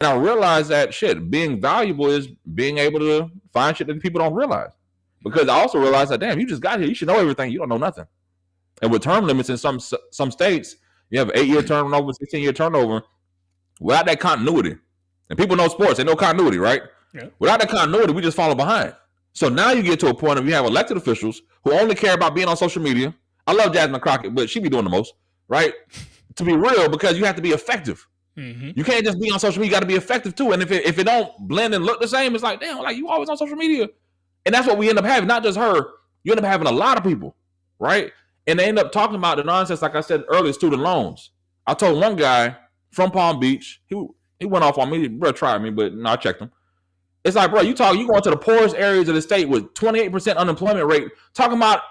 And I realized that shit, being valuable is being able to find shit that people don't realize. Because I also realized that, damn, you just got here. You should know everything. You don't know nothing. And with term limits in some states, you have 8-year turnover, 16-year turnover. Without that continuity, and people know sports, they know continuity, right? Yeah. Without that continuity, we just follow behind. So now you get to a point of you have elected officials who only care about being on social media. I love Jasmine Crockett, but she be doing the most, right? To be real, because you have to be effective. Mm-hmm. You can't just be on social media. You got to be effective too. And if it don't blend and look the same, it's like, damn, like you always on social media. And that's what we end up having. Not just her. You end up having a lot of people, right? And they end up talking about the nonsense, like I said earlier, student loans. I told one guy from Palm Beach, he went off on me, bro, tried me, but no, I checked him. It's like, bro, you going to the poorest areas of the state with 28% unemployment rate, talking about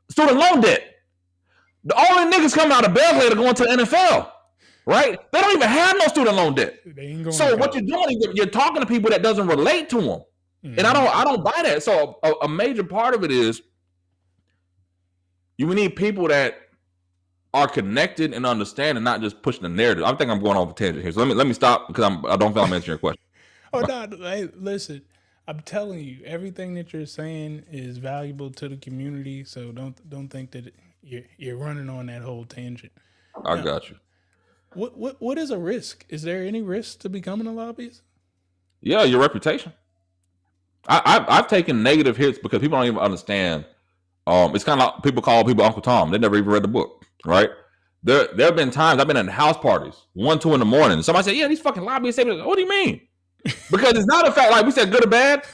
student loan debt. The only niggas coming out of Belgrade are going to the NFL, right? They don't even have no student loan debt. So what you're doing is you're talking to people that doesn't relate to them. Mm-hmm. And I don't buy that. So a major part of it is you need people that are connected and understand and not just pushing the narrative. I think I'm going off a tangent here. So let me stop because I don't feel I'm answering your question. Oh no! Hey, listen, I'm telling you, everything that you're saying is valuable to the community. So don't think that you're running on that whole tangent. I got you. What is a risk? Is there any risk to becoming a lobbyist? Yeah, your reputation. I've taken negative hits because people don't even understand. It's kind of like people call people Uncle Tom. They never even read the book, right? There have been times I've been in house parties, 1, 2 in the morning. Somebody said, "Yeah, these fucking lobbyists." What do you mean? Because it's not a fact, like we said, good or bad.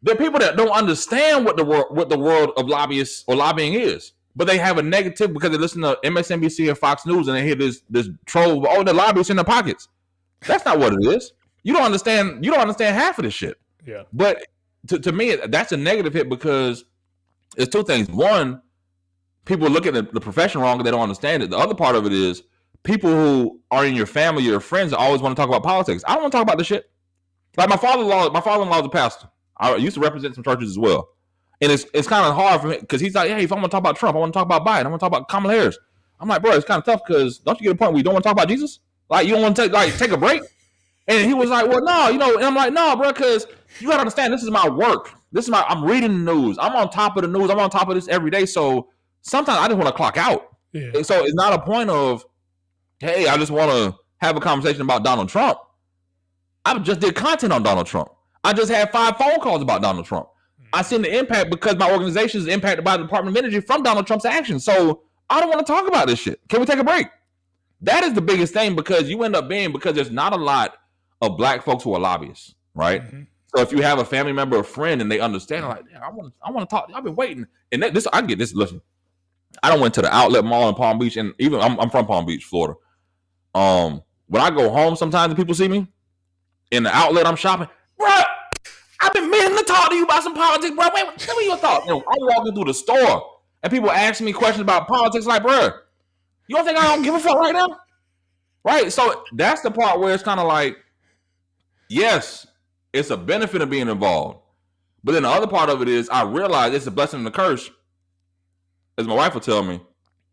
There are people that don't understand what the world of lobbyists or lobbying is, but they have a negative because they listen to MSNBC or Fox News and they hear this troll. Oh, the lobbyists in their pockets. That's not what it is. You don't understand. You don't understand half of this shit. Yeah. But to me, that's a negative hit because it's two things. One, people look at the profession wrong and they don't understand it. The other part of it is people who are in your family, your friends, always want to talk about politics. I don't want to talk about this shit. Like my father-in-law is a pastor. I used to represent some churches as well. And it's kind of hard for me because he's like, hey, if I want to talk about Trump, I want to talk about Biden, I want to talk about Kamala Harris. I'm like, bro, it's kind of tough because don't you get a point where you don't want to talk about Jesus? Like, you don't want to take a break? And he was like, well, no, and I'm like, no, bro, because you got to understand, this is my work. I'm reading the news. I'm on top of the news. I'm on top of this every day. So sometimes I just want to clock out. Yeah. And so it's not a point of, hey, I just want to have a conversation about Donald Trump. I just did content on Donald Trump. I just had 5 phone calls about Donald Trump. I seen the impact because my organization is impacted by the Department of Energy from Donald Trump's actions. So I don't want to talk about this shit. Can we take a break? That is the biggest thing because you end up because there's not a lot of black folks who are lobbyists, right? Mm-hmm. So if you have a family member or friend and they understand, like, I want to talk. I've been waiting. And I get this. Listen, I don't went to the Outlet Mall in Palm Beach, and even I'm from Palm Beach, Florida. When I go home, sometimes and people see me in the outlet, I'm shopping, bro. I've been meaning to talk to you about some politics, bro. Wait, tell me your thoughts. I'm walking through the store and people asking me questions about politics, like, bro, you don't think I don't give a fuck right now? Right? So that's the part where it's kind of like, yes, it's a benefit of being involved. But then the other part of it is I realize it's a blessing and a curse. As my wife will tell me,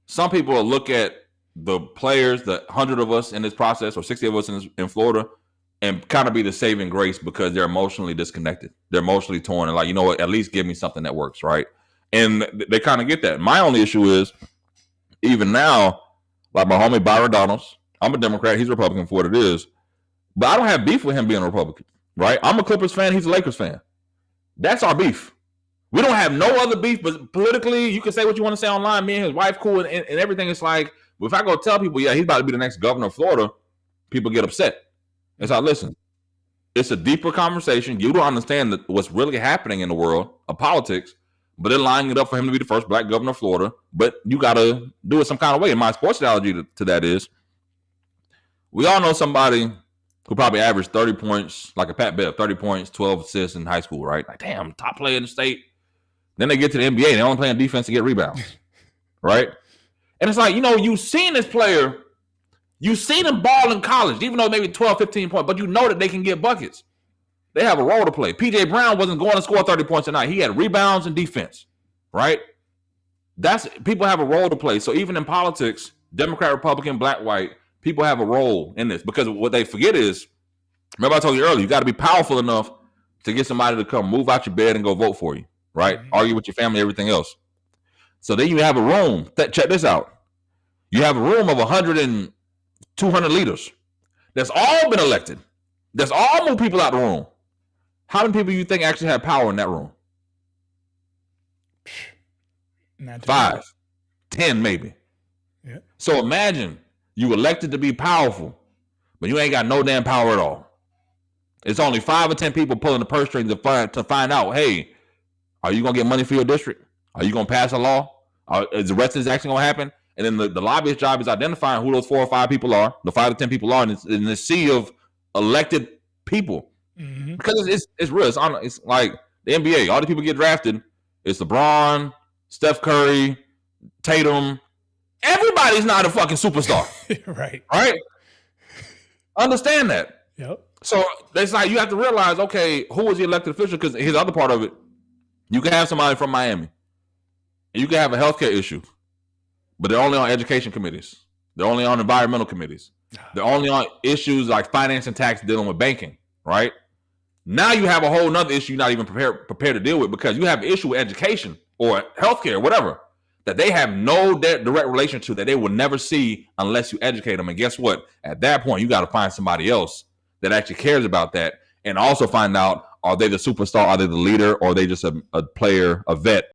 some people will look at the players, the 100 of us in this process or 60 of us in Florida, and kind of be the saving grace because they're emotionally disconnected. They're emotionally torn and like, you know what, at least give me something that works, right? And they kind of get that. My only issue is, even now, like my homie Byron Donalds, I'm a Democrat, he's a Republican for what it is, but I don't have beef with him being a Republican, right? I'm a Clippers fan, he's a Lakers fan. That's our beef. We don't have no other beef, but politically, you can say what you want to say online. Me and his wife cool and everything. It's like, if I go tell people, yeah, he's about to be the next governor of Florida, people get upset. It's like, listen, it's a deeper conversation. You don't understand what's really happening in the world of politics, but they're lining it up for him to be the first black governor of Florida. But you got to do it some kind of way. And my sports analogy to that is, we all know somebody who probably averaged 30 points, like a Pat Bev, 30 points, 12 assists in high school, right? Like, damn, top player in the state. Then they get to the NBA, they only play on defense to get rebounds, right? And it's like, you've seen this player, you've seen them ball in college, even though maybe 12, 15 points, but you know that they can get buckets. They have a role to play. P.J. Brown wasn't going to score 30 points a night. He had rebounds and defense, right? People have a role to play. So even in politics, Democrat, Republican, black, white, people have a role in this because what they forget is Remember I told you earlier, you got to be powerful enough to get somebody to come move out your bed and go vote for you, right? Argue with your family, everything else. So then you have a room. Check this out. You have a room of 100 and 200 leaders that's all been elected. That's all moved people out the room. How many people you think actually have power in that room? Not 5, 10 maybe. Yeah. So imagine you elected to be powerful, but you ain't got no damn power at all. It's only 5 or 10 people pulling the purse strings to find out, hey, are you going to get money for your district? Are you going to pass a law? Is the rest of this actually going to happen? And then the lobbyist job is identifying who those 4 or 5 people are, the 5 to 10 people are in this sea of elected people. Mm-hmm. Because it's real. It's like the NBA. All the people get drafted. It's LeBron, Steph Curry, Tatum. Everybody's not a fucking superstar. Right. Understand that. Yep. So it's like you have to realize, okay, who is the elected official? Because here's the other part of it. You can have somebody from Miami. And you can have a healthcare issue. But they're only on education committees. They're only on environmental committees. They're only on issues like finance and tax dealing with banking, right? Now you have a whole nother issue you're not even prepared to deal with because you have an issue with education or healthcare, whatever, that they have no direct relation to, that they will never see unless you educate them. And guess what? At that point, you got to find somebody else that actually cares about that and also find out, are they the superstar, are they the leader, or are they just a player, a vet